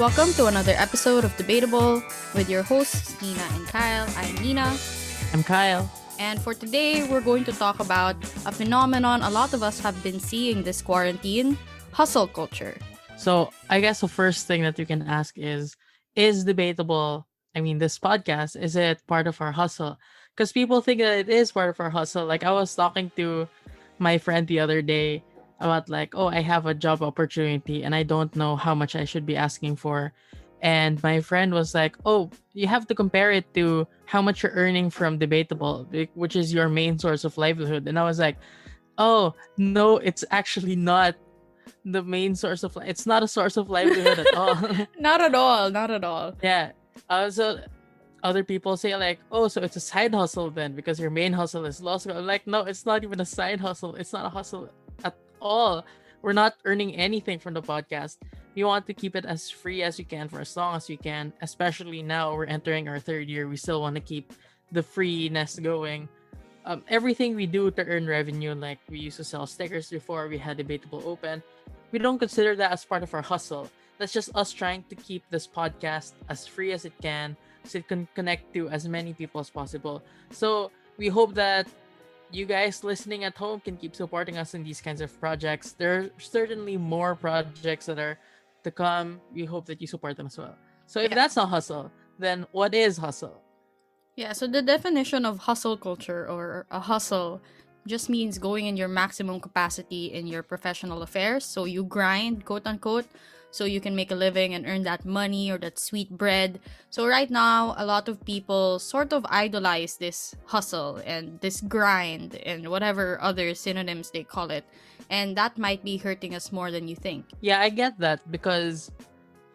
Welcome to another episode of Debatable with your hosts, Nina and Kyle. I'm Nina, I'm Kyle. and for today, we're going to talk about a phenomenon a lot of us have been seeing this quarantine: hustle culture. So I guess the first thing that you can ask is debatable. I mean, this podcast, is it part of our hustle? Because people think that it is part of our hustle. Like I was talking to my friend the other day about like, oh, I have a job opportunity and I don't know how much I should be asking for. And my friend was like, oh, you have to compare it to how much you're earning from Debatable, which is your main source of livelihood. And I was like, oh, no, it's actually not the main source of it's not a source of livelihood at all. Not at all, not at all. Yeah. So other people say like, oh, so it's a side hustle then because your main hustle is law school. I'm like, no, it's not even a side hustle. It's not a hustle at all. We're not earning anything from the podcast. We want to keep it as free as we can for as long as we can. Especially now we're entering our third year. We still want to keep the freeness going. Everything we do to earn revenue, like we used to sell stickers before we had Debatable open, we don't consider that as part of our hustle. That's just us trying to keep this podcast as free as it can so it can connect to as many people as possible. So we hope that you guys listening at home can keep supporting us in these kinds of projects. There are certainly more projects that are to come. We hope that you support them as well. So if Yeah. that's not hustle, then what is hustle? Yeah, so the definition of hustle culture or a hustle just means going in your maximum capacity in your professional affairs. So you grind, quote unquote, so you can make a living and earn that money or that sweet bread. So right now, a lot of people sort of idolize this hustle and this grind and whatever other synonyms they call it. And that might be hurting us more than you think. Yeah, I get that because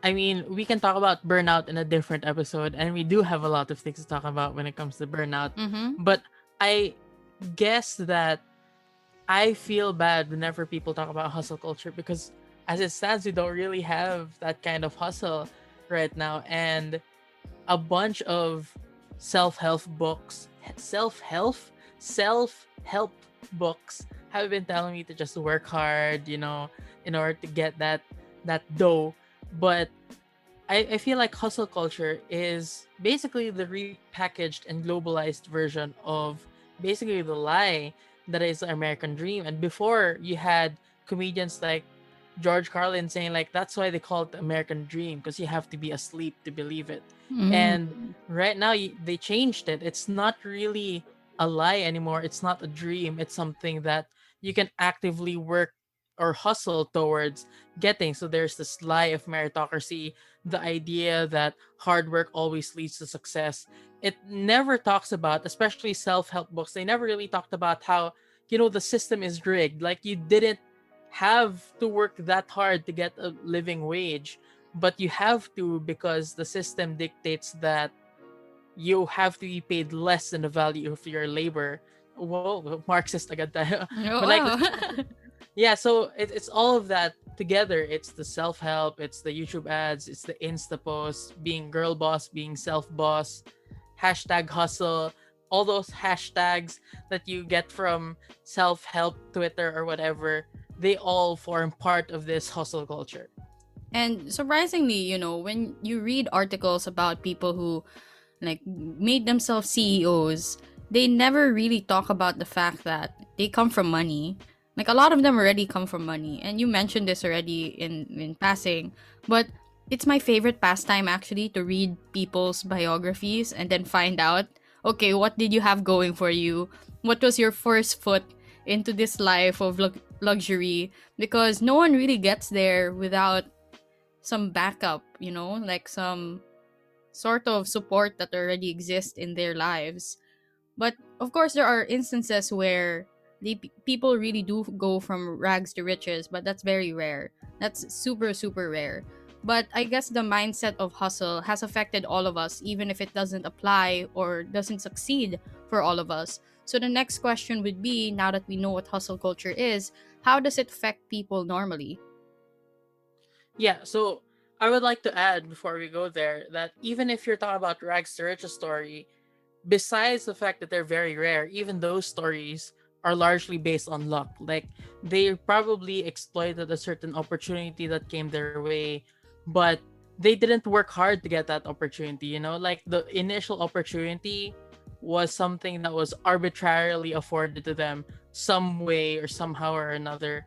I mean, we can talk about burnout in a different episode, and we do have a lot of things to talk about when it comes to burnout. Mm-hmm. But I guess that I feel bad whenever people talk about hustle culture because, as it stands, we don't really have that kind of hustle right now. And a bunch of self-help books, self-help books have been telling me to just work hard, in order to get that dough. But I feel like hustle culture is basically the repackaged and globalized version of basically the lie that is the American dream. And before you had comedians like George Carlin saying like that's why they call it the American dream because you have to be asleep to believe it. And Mm. right now they changed it. It's not really a lie anymore. It's not a dream. It's something that you can actively work or hustle towards getting. So there's this lie of meritocracy, the idea that hard work always leads to success. It never talks about, especially self-help books, they never really talked about how, the system is rigged. Like you didn't have to work that hard to get a living wage, but you have to because the system dictates that you have to be paid less than the value of your labor. Whoa, Marxist agad tayo. Oh, But like, wow. yeah, so it's all of that together. It's the self-help, it's the YouTube ads, it's the Insta posts, being girl boss, being self boss, hashtag hustle, all those hashtags that you get from self-help Twitter or whatever, they all form part of this hustle culture. And surprisingly, when you read articles about people who like made themselves CEOs, they never really talk about the fact that they come from money. Like a lot of them already come from money. And you mentioned this already in passing, but it's my favorite pastime actually to read people's biographies and then find out, okay, what did you have going for you? What was your first foot into this life of luxury? Because no one really gets there without some backup, like some sort of support that already exists in their lives. But of course, there are instances where people really do go from rags to riches, but that's very rare. That's super, super rare. But I guess the mindset of hustle has affected all of us, even if it doesn't apply or doesn't succeed for all of us. So the next question would be, now that we know what hustle culture is, how does it affect people normally? Yeah, so I would like to add before we go there that even if you're talking about rags to riches story, besides the fact that they're very rare, even those stories are largely based on luck. Like they probably exploited a certain opportunity that came their way, but they didn't work hard to get that opportunity, like the initial opportunity was something that was arbitrarily afforded to them some way or somehow or another.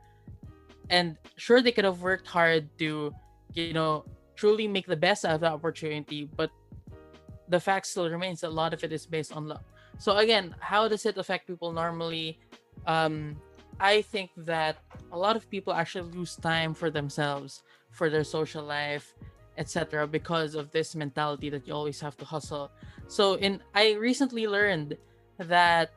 And sure, they could have worked hard to, truly make the best out of that opportunity, but the fact still remains that a lot of it is based on luck. So again, how does it affect people normally? Um, I think that a lot of people actually lose time for themselves, for their social life, etc., because of this mentality that you always have to hustle. So I recently learned that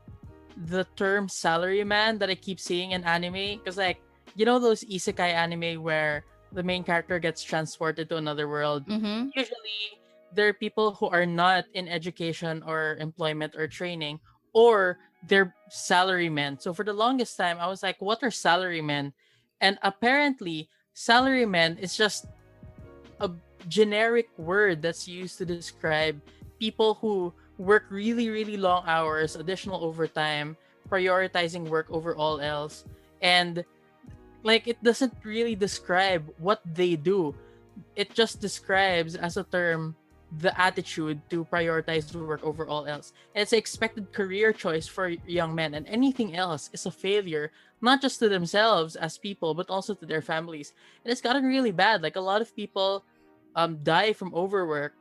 the term salaryman that I keep seeing in anime, because like those isekai anime where the main character gets transported to another world. Mm-hmm. Usually, there are people who are not in education or employment or training, or they're salarymen. So for the longest time, I was like, "What are salarymen?" And apparently, salarymen is just a generic word that's used to describe people who work really, really long hours, additional overtime, prioritizing work over all else. And like it doesn't really describe what they do. It just describes as a term the attitude to prioritize work over all else. And it's an expected career choice for young men, and anything else is a failure, not just to themselves as people, but also to their families. And it's gotten really bad. Like a lot of people die from overwork.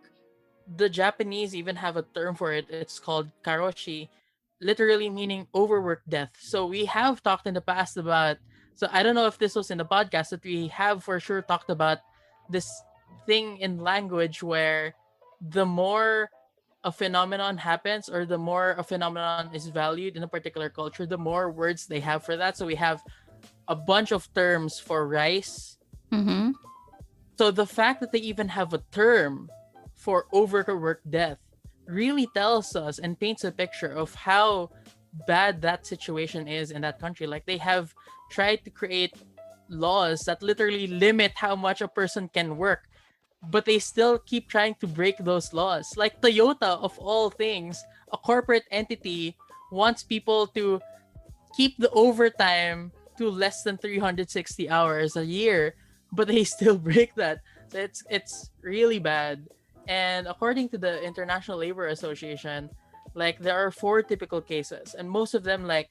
The Japanese even have a term for it. It's called karoshi, literally meaning overwork death. So we have talked in the past about. So I don't know if this was in the podcast, but we have for sure talked about this thing in language where the more a phenomenon happens or the more a phenomenon is valued in a particular culture, the more words they have for that. So we have a bunch of terms for rice. Mm-hmm. So the fact that they even have a term for overwork death really tells us and paints a picture of how bad that situation is in that country. Like they have tried to create laws that literally limit how much a person can work, but they still keep trying to break those laws. Like Toyota, of all things, a corporate entity, wants people to keep the overtime to less than 360 hours a year, but they still break that. So it's really bad. And according to the International Labor Association, like there are four typical cases, and most of them like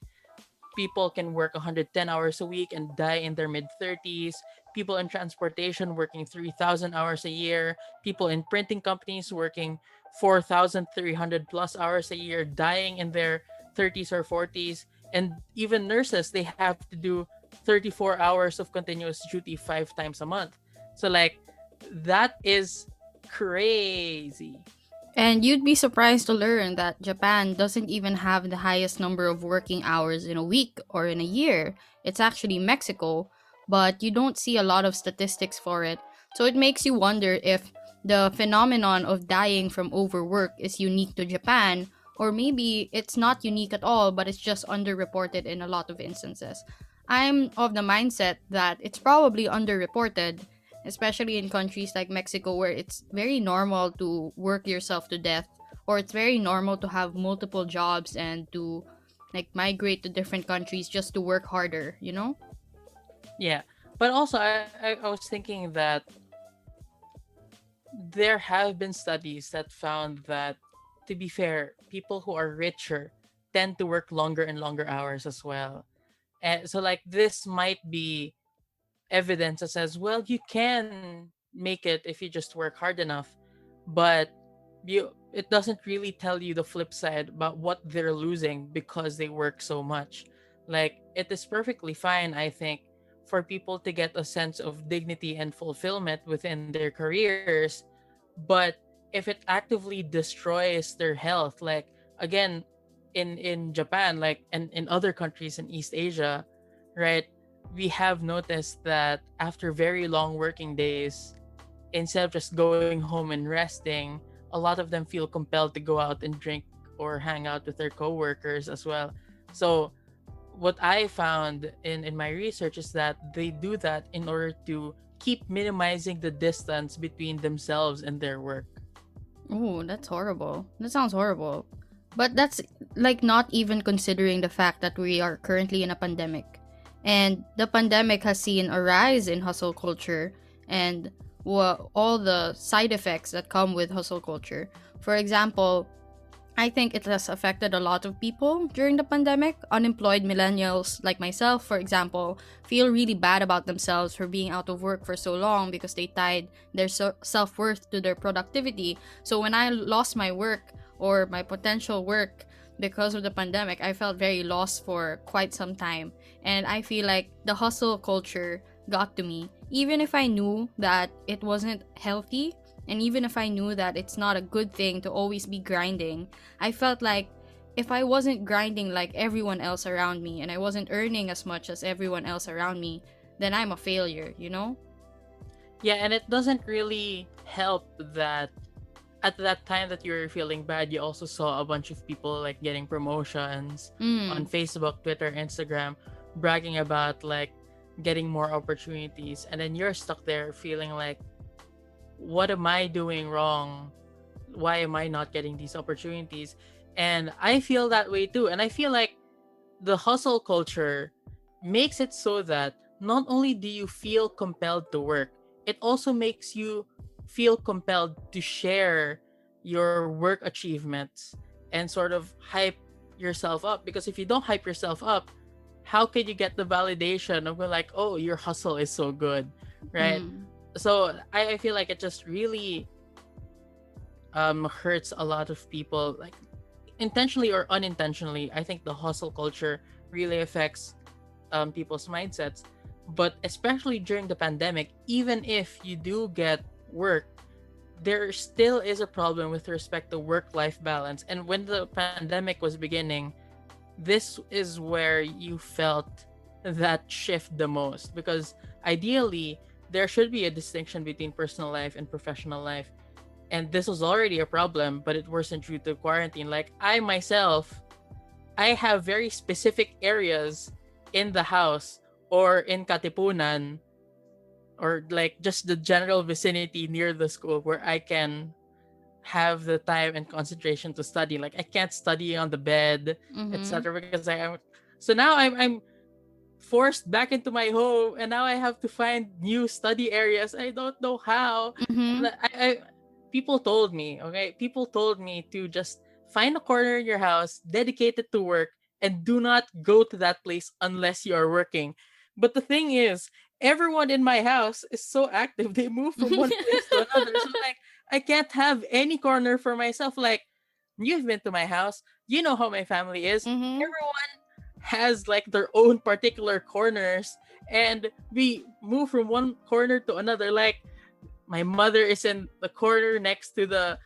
people can work 110 hours a week and die in their mid 30s. People in transportation working 3,000 hours a year. People in printing companies working 4,300 plus hours a year, dying in their 30s or 40s. And even nurses, they have to do 34 hours of continuous duty 5 times a month. So, like, that is crazy. And you'd be surprised to learn that Japan doesn't even have the highest number of working hours in a week or in a year. It's actually Mexico, but you don't see a lot of statistics for it. So it makes you wonder if the phenomenon of dying from overwork is unique to Japan, or maybe it's not unique at all, but it's just underreported in a lot of instances. I'm of the mindset that it's probably underreported, especially in countries like Mexico where it's very normal to work yourself to death, or it's very normal to have multiple jobs and to like migrate to different countries just to work harder, you know? Yeah. But also, I was thinking that there have been studies that found that, to be fair, people who are richer tend to work longer and longer hours as well. And so, like, this might be evidence that says, well, you can make it if you just work hard enough, but it doesn't really tell you the flip side about what they're losing because they work so much. Like, it is perfectly fine, I think, for people to get a sense of dignity and fulfillment within their careers, but if it actively destroys their health, like again, in Japan, like, and in other countries in East Asia, right, we have noticed that after very long working days, instead of just going home and resting, a lot of them feel compelled to go out and drink or hang out with their coworkers as well. So what I found in my research is that they do that in order to keep minimizing the distance between themselves and their work. Oh, that's horrible. That sounds horrible. But that's like not even considering the fact that we are currently in a pandemic. And the pandemic has seen a rise in hustle culture. And all the side effects that come with hustle culture. For example, I think it has affected a lot of people during the pandemic. Unemployed millennials like myself, for example, feel really bad about themselves for being out of work for so long because they tied their self worth to their productivity. So when I lost my work or my potential work because of the pandemic, I felt very lost for quite some time. And I feel like the hustle culture got to me, even if I knew that it wasn't healthy. And even if I knew that it's not a good thing to always be grinding, I felt like if I wasn't grinding like everyone else around me and I wasn't earning as much as everyone else around me, then I'm a failure, you know? Yeah, and it doesn't really help that at that time that you were feeling bad, you also saw a bunch of people like getting promotions on Mm. Facebook, Twitter, Instagram, bragging about like getting more opportunities, and then you're stuck there feeling like, what am I doing wrong? Why am I not getting these opportunities? And I feel that way too. And I feel like the hustle culture makes it so that not only do you feel compelled to work, it also makes you feel compelled to share your work achievements and sort of hype yourself up. Because if you don't hype yourself up, how can you get the validation of like, oh, your hustle is so good, right? Mm. So I feel like it just really hurts a lot of people, like intentionally or unintentionally. I think the hustle culture really affects people's mindsets. But especially during the pandemic, even if you do get work, there still is a problem with respect to work-life balance. And when the pandemic was beginning, this is where you felt that shift the most, because ideally there should be a distinction between personal life and professional life, and this was already a problem, but it worsened due to quarantine. Like I myself, I have very specific areas in the house or in Katipunan, or like just the general vicinity near the school where I can have the time and concentration to study. Like I can't study on the bed, Mhm. etc. Because I am. So now I'm forced back into my home, and now I have to find new study areas. I don't know how. And Mhm. people told me, okay, people told me to just find a corner in your house, dedicate it to work, and do not go to that place unless you are working. But the thing is, everyone in my house is so active. They move from one place to another. So like I can't have any corner for myself. Like you've been to my house, you know how my family is. Mhm. Everyone has like their own particular corners, and we move from one corner to another. Like my mother is in the corner next to the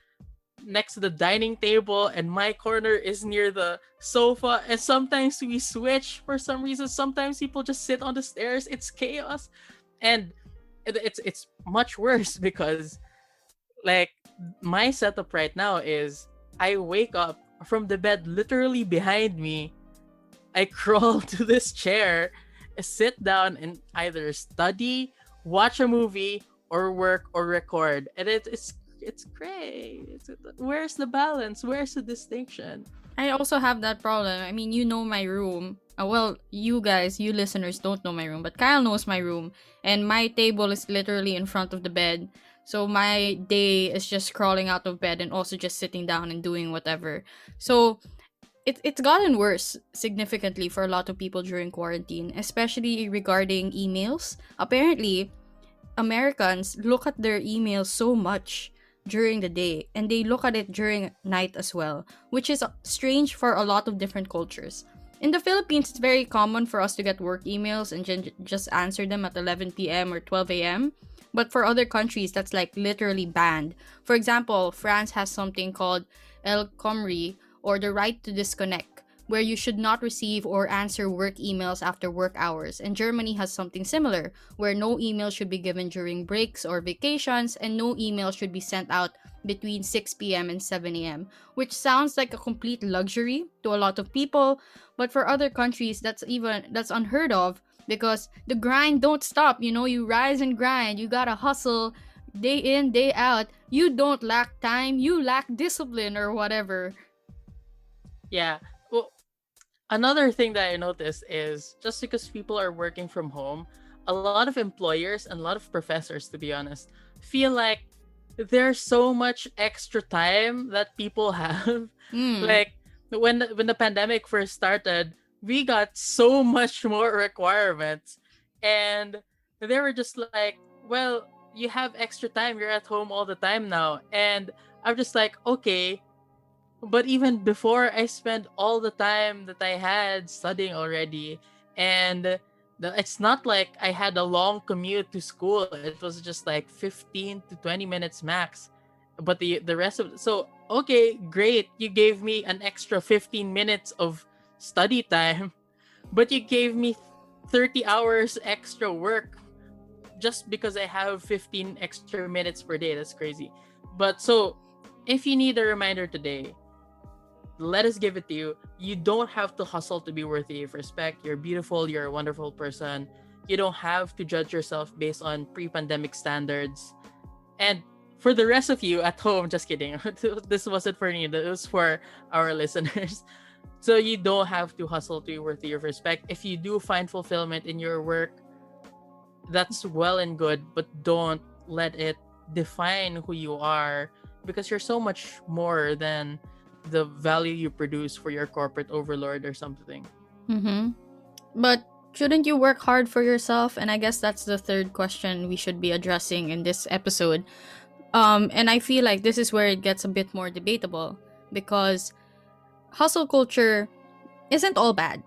dining table, and my corner is near the sofa, and sometimes we switch for some reason. Sometimes people just sit on the stairs. It's chaos. And it's much worse because like my setup right now is I wake up from the bed literally behind me. I crawl to this chair, sit down, and either study, watch a movie, or work or record. And it's great. Where's the balance? Where's the distinction? I also have that problem. I mean, you know my room. Well, you guys, you listeners don't know my room, but Kyle knows my room. And my table is literally in front of the bed. So my day is just crawling out of bed and also just sitting down and doing whatever. So it's gotten worse significantly for a lot of people during quarantine, especially regarding emails. Apparently, Americans look at their emails so much during the day and they look at it during night as well, which is strange for a lot of different cultures. In the Philippines, it's very common for us to get work emails and just answer them at 11 p.m. or 12 a.m. But for other countries, that's like literally banned. For example, France has something called El Khomri, or the right to disconnect, where you should not receive or answer work emails after work hours. And Germany has something similar, where no email should be given during breaks or vacations, and no email should be sent out between 6 p.m. and 7 a.m., which sounds like a complete luxury to a lot of people, but for other countries that's unheard of because the grind don't stop, you rise and grind, you gotta hustle day in, day out. You don't lack time, you lack discipline or whatever. Yeah. Well, another thing that I noticed is just because people are working from home, a lot of employers and a lot of professors, to be honest, feel like there's so much extra time that people have. Mm. Like when the pandemic first started, we got so much more requirements, and they were just like, well, you have extra time, you're at home all the time now. And I'm just like, okay, but even before, I spent all the time that I had studying already, and it's not like I had a long commute to school. It was just like 15 to 20 minutes max. But the rest of so okay, great. You gave me an extra 15 minutes of study time, but you gave me 30 hours extra work just because I have 15 extra minutes per day. That's crazy. But so if you need a reminder today, let us give it to you. You don't have to hustle to be worthy of respect. You're beautiful. You're a wonderful person. You don't have to judge yourself based on pre pandemic standards. And for the rest of you at home, just kidding. This wasn't for me. This was for our listeners. So you don't have to hustle to be worthy of respect. If you do find fulfillment in your work, that's well and good, but don't let it define who you are, because you're so much more than the value you produce for your corporate overlord or something. Mm-hmm. But shouldn't you work hard for yourself? And I guess that's the third question we should be addressing in this episode. And I feel like this is where it gets a bit more debatable because hustle culture isn't all bad,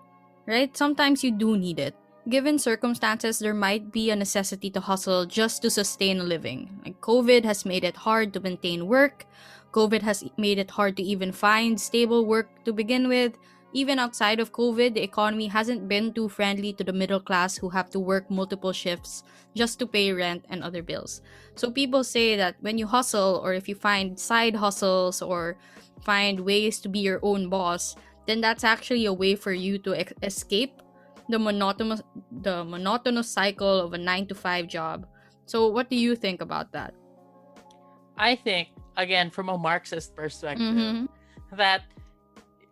right? Sometimes you do need it. Given circumstances, there might be a necessity to hustle just to sustain a living. Like COVID has made it hard to maintain work. COVID has made it hard to even find stable work to begin with. Even outside of COVID, the economy hasn't been too friendly to the middle class who have to work multiple shifts just to pay rent and other bills. So people say that when you hustle, or if you find side hustles or find ways to be your own boss, then that's actually a way for you to escape the monotonous cycle of a 9 to 5 job. So what do you think about that? I think, again, from a Marxist perspective, Mhm. that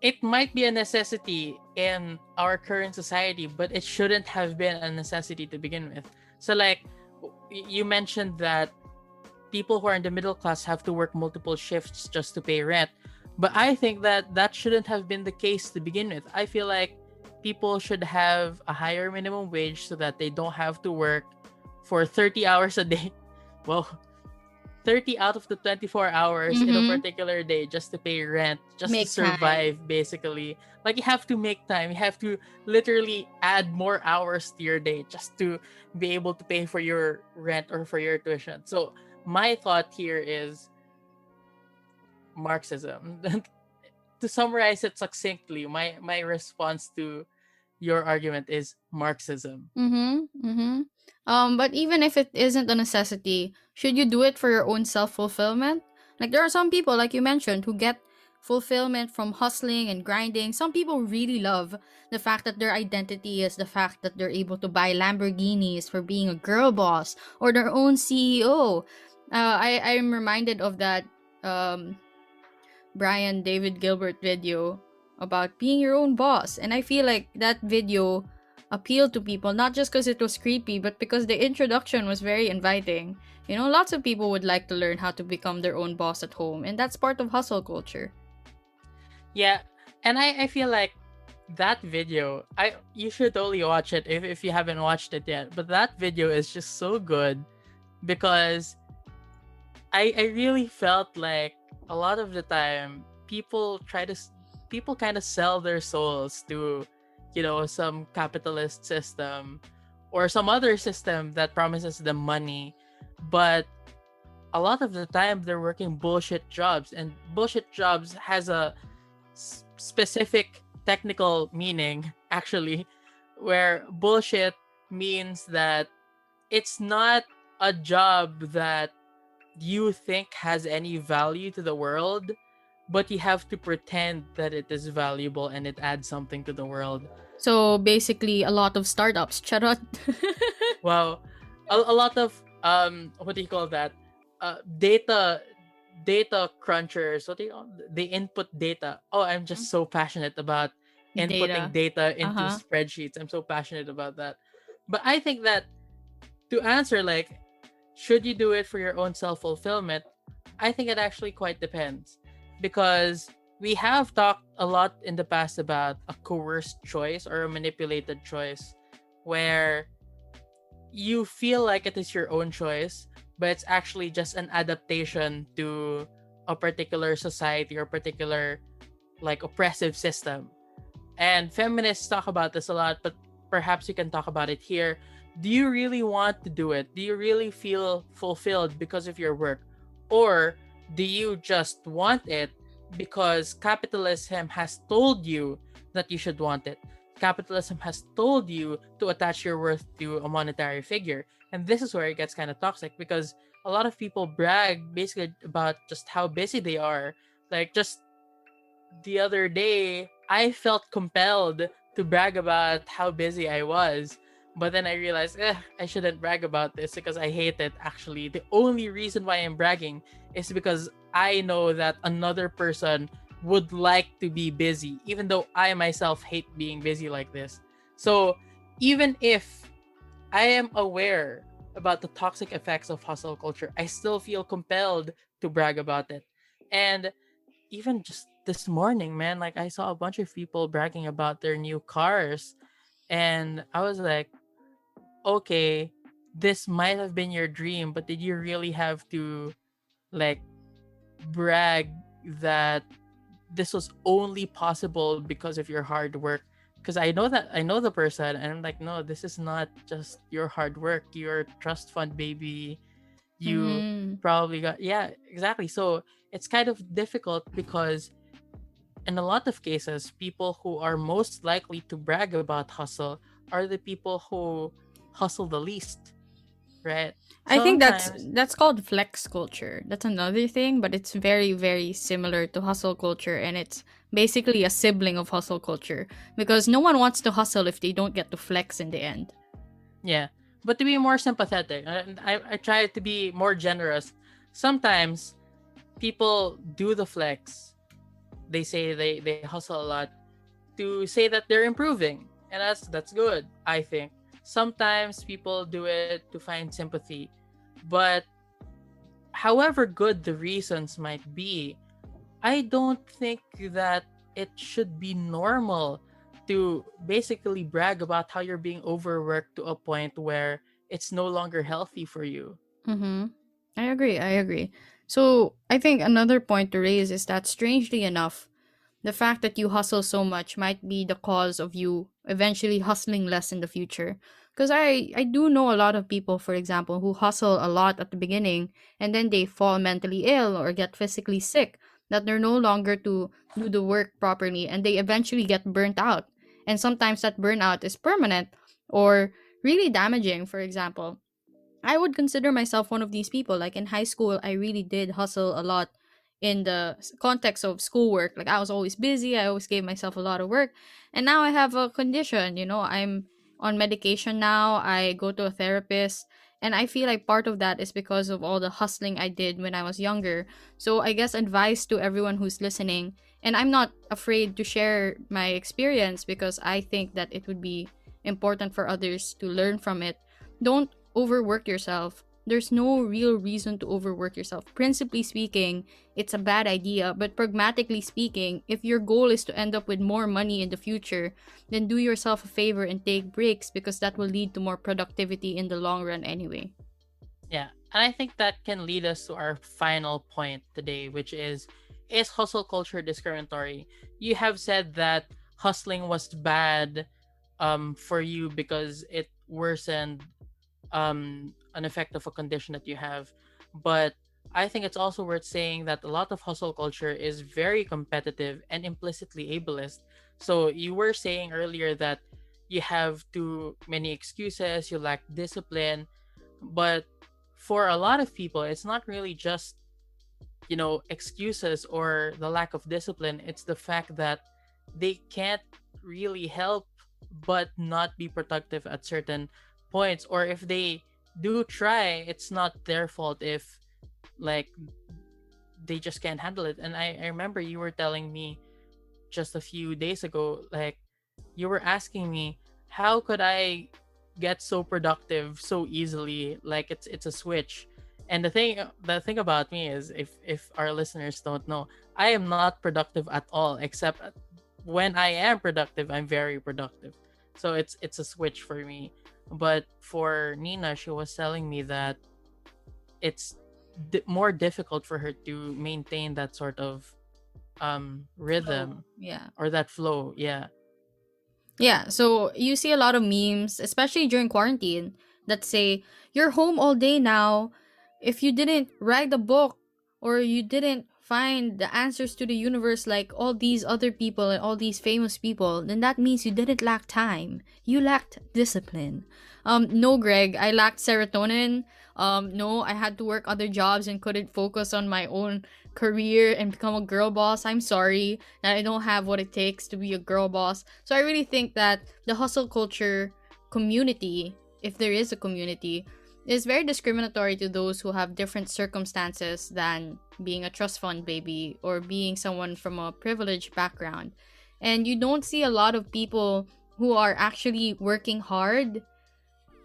it might be a necessity in our current society, but it shouldn't have been a necessity to begin with. So, like, you mentioned that people who are in the middle class have to work multiple shifts just to pay rent. But I think that that shouldn't have been the case to begin with. I feel like people should have a higher minimum wage so that they don't have to work for 30 hours a day. Well, 30 out of the 24 hours in a Mhm. particular day just to pay rent, just to Make time. survive, basically. Like, you have to make time. You have to literally add more hours to your day just to be able to pay for your rent or for your tuition. So, my thought here is Marxism. To summarize it succinctly, my response to your argument is Marxism. Mhm. Mhm. But even if it isn't a necessity, should you do it for your own self-fulfillment? Like there are some people like you mentioned who get fulfillment from hustling and grinding. Some people really love the fact that their identity is the fact that they're able to buy Lamborghinis for being a girl boss or their own CEO. I'm reminded of that um Brian David Gilbert video about being your own boss. And I feel like that video appealed to people not just because it was creepy, but because the introduction was very inviting. You know, lots of people would like to learn how to become their own boss at home, and that's part of hustle culture. Yeah, and I feel like that video, I you should totally watch it if you haven't watched it yet. But that video is just so good because I really felt like a lot of the time people kind of sell their souls to, some capitalist system or some other system that promises them money, but a lot of the time they're working bullshit jobs, and bullshit jobs has a specific technical meaning, actually, where bullshit means that it's not a job that you think has any value to the world, but you have to pretend that it is valuable and it adds something to the world. So basically, a lot of startups. Charot. Wow, a lot of what do you call that? Data crunchers. What do you call? They input data. Oh, I'm just so passionate about inputting Data. data Uh into huh. spreadsheets. I'm so passionate about that. But I think that to answer, like, Should you do it for your own self fulfillment? I think it actually quite depends, because we have talked a lot in the past about a coerced choice or a manipulated choice, where you feel like it is your own choice, but it's actually just an adaptation to a particular society or particular like oppressive system. And feminists talk about this a lot, but perhaps you can talk about it here. Do you really want to do it? Do you really feel fulfilled because of your work? Or do you just want it because capitalism has told you that you should want it? Capitalism has told you to attach your worth to a monetary figure. And this is where it gets kind of toxic, because a lot of people brag basically about just how busy they are. Like, just the other day, I felt compelled to brag about how busy I was. But then I realized, I shouldn't brag about this because I hate it actually. The only reason why I'm bragging is because I know that another person would like to be busy, even though I myself hate being busy like this. So even if I am aware about the toxic effects of hustle culture, I still feel compelled to brag about it. And even just this morning, man, like I saw a bunch of people bragging about their new cars, and I was like, okay, this might have been your dream, but did you really have to like brag that this was only possible because of your hard work? Because I know the person, and I'm like, no, this is not just your hard work, your trust fund baby. You Mm-hmm. probably got, yeah, exactly. So it's kind of difficult because in a lot of cases, people who are most likely to brag about hustle are the people who hustle the least, right? I think Sometimes, that's called flex culture. That's another thing, but it's very very similar to hustle culture, and it's basically a sibling of hustle culture because no one wants to hustle if they don't get to flex in the end. yeah. But to be more sympathetic, I try to be more generous. Sometimes people do the flex. They say they hustle a lot to say that they're improving. And that's good, I think. Sometimes people do it to find sympathy. But however good the reasons might be, I don't think that it should be normal to basically brag about how you're being overworked to a point where it's no longer healthy for you. Mm-hmm. I agree. I agree. So I think another point to raise is that strangely enough, the fact that you hustle so much might be the cause of you eventually hustling less in the future. Because I do know a lot of people, for example, who hustle a lot at the beginning and then they fall mentally ill or get physically sick, that they're no longer to do the work properly and they eventually get burnt out. And sometimes that burnout is permanent or really damaging, for example. I would consider myself one of these people. Like in high school, I really did hustle a lot in the context of schoolwork. Like I was always busy, I always gave myself a lot of work. And now I have a condition, I'm on medication now, I go to a therapist. And I feel like part of that is because of all the hustling I did when I was younger. So I guess advice to everyone who's listening, and I'm not afraid to share my experience because I think that it would be important for others to learn from it. Don't overwork yourself. There's no real reason to overwork yourself. Principally speaking, it's a bad idea, but pragmatically speaking, if your goal is to end up with more money in the future, then do yourself a favor and take breaks because that will lead to more productivity in the long run anyway. Yeah. And I think that can lead us to our final point today, which is hustle culture discriminatory? You have said that hustling was bad for you because it worsened an effect of a condition that you have. But I think it's also worth saying that a lot of hustle culture is very competitive and implicitly ableist. So you were saying earlier that you have too many excuses, you lack discipline, but for a lot of people, it's not really just, excuses or the lack of discipline. It's the fact that they can't really help but not be productive at certain points. Or if they do try, it's not their fault if, like, they just can't handle it. And I remember you were telling me just a few days ago, like, you were asking me, how could I get so productive so easily. Like it's a switch. And the thing about me is, if our listeners don't know, I am not productive at all, except when I am productive, I'm very productive. So it's a switch for me. But for Nina, she was telling me that it's more difficult for her to maintain that sort of Flow. rhythm Yeah. or that flow. Yeah. Yeah, so you see a lot of memes, especially during quarantine, that say, "You're home all day now. If you didn't write a book or you didn't find the answers to the universe like all these other people and all these famous people, then that means you didn't lack time. You lacked discipline." No, Greg, I lacked serotonin. No, I had to work other jobs and couldn't focus on my own career and become a girl boss. I'm sorry that I don't have what it takes to be a girl boss. So I really think that the hustle culture community, if there is a community, is very discriminatory to those who have different circumstances than being a trust fund baby or being someone from a privileged background. And you don't see a lot of people who are actually working hard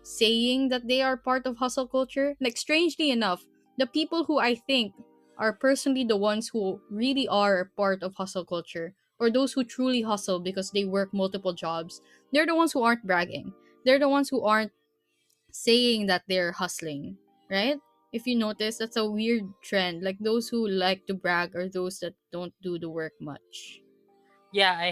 saying that they are part of hustle culture. Like, strangely enough, the people who I think are personally the ones who really are part of hustle culture, or those who truly hustle because they work multiple jobs, they're the ones who aren't bragging. They're the ones who aren't saying that they're hustling, right? If you notice, that's a weird trend. Like, those who like to brag are those that don't do the work much. Yeah,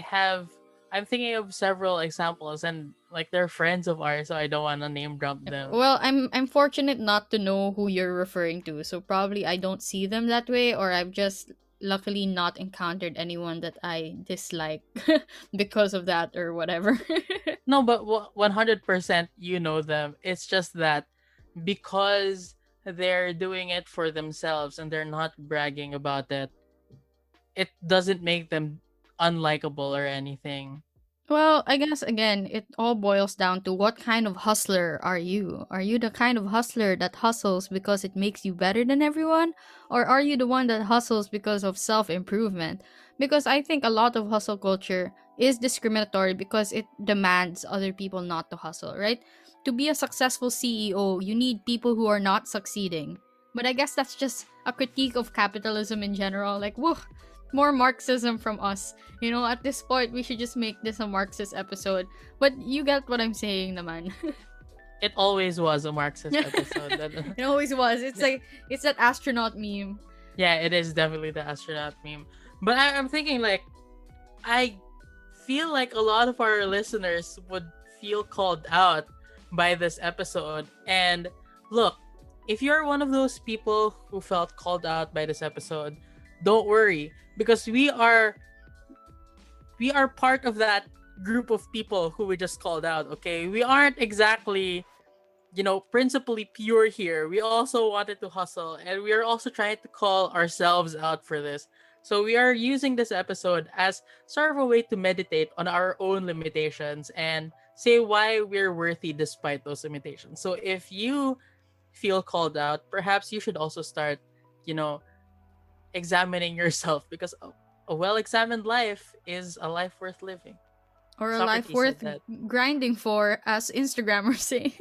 I'm thinking of several examples, and like they're friends of ours, so I don't want to name drop them. Well, I'm fortunate not to know who you're referring to, so probably I don't see them that way, or I've just luckily not encountered anyone that I dislike because of that or whatever. No, but 100% you know them. It's just that because they're doing it for themselves and they're not bragging about it, it doesn't make them unlikable or anything. Well, I guess again, it all boils down to what kind of hustler are you? Are you the kind of hustler that hustles because it makes you better than everyone? Or are you the one that hustles because of self improvement? Because I think a lot of hustle culture is discriminatory because it demands other people not to hustle, right? To be a successful CEO, you need people who are not succeeding. But I guess that's just a critique of capitalism in general. Like, whoa, more Marxism from us. At this point, we should just make this a Marxist episode. But you get what I'm saying, naman. It always was a Marxist episode. It always was. It's like it's that astronaut meme. Yeah, it is definitely the astronaut meme. But I'm thinking, like, I feel like a lot of our listeners would feel called out by this episode. And look, if you're one of those people who felt called out by this episode, don't worry, because we are part of that group of people who we just called out. Okay, we aren't exactly, principally pure here. We also wanted to hustle, and we are also trying to call ourselves out for this. So we are using this episode as sort of a way to meditate on our own limitations and say why we're worthy despite those limitations. So if you feel called out, perhaps you should also start, you know, examining yourself, because a well-examined life is a life worth living. Or a life Socrates said worth that. grinding for, as Instagrammers say.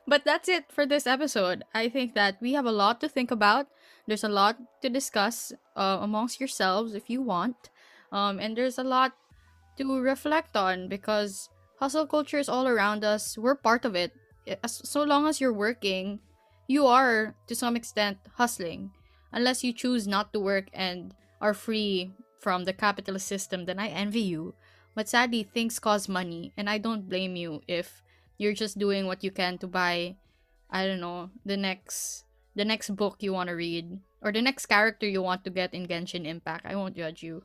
But that's it for this episode. I think that we have a lot to think about. There's a lot to discuss amongst yourselves if you want. And there's a lot to reflect on because hustle culture is all around us. We're part of it. So long as you're working, you are to some extent hustling. Unless you choose not to work and are free from the capitalist system, then I envy you. But sadly, things cost money, and I don't blame you if you're just doing what you can to buy, I don't know, the next book you want to read or the next character you want to get in Genshin Impact. I won't judge you.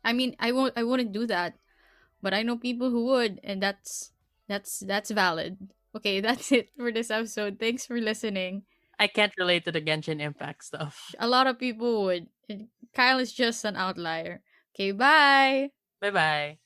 I mean, I wouldn't do that, but I know people who would, and that's valid. Okay, that's it for this episode. Thanks for listening. I can't relate to the Genshin Impact stuff. A lot of people would. Kyle is just an outlier. Okay, bye. Bye bye.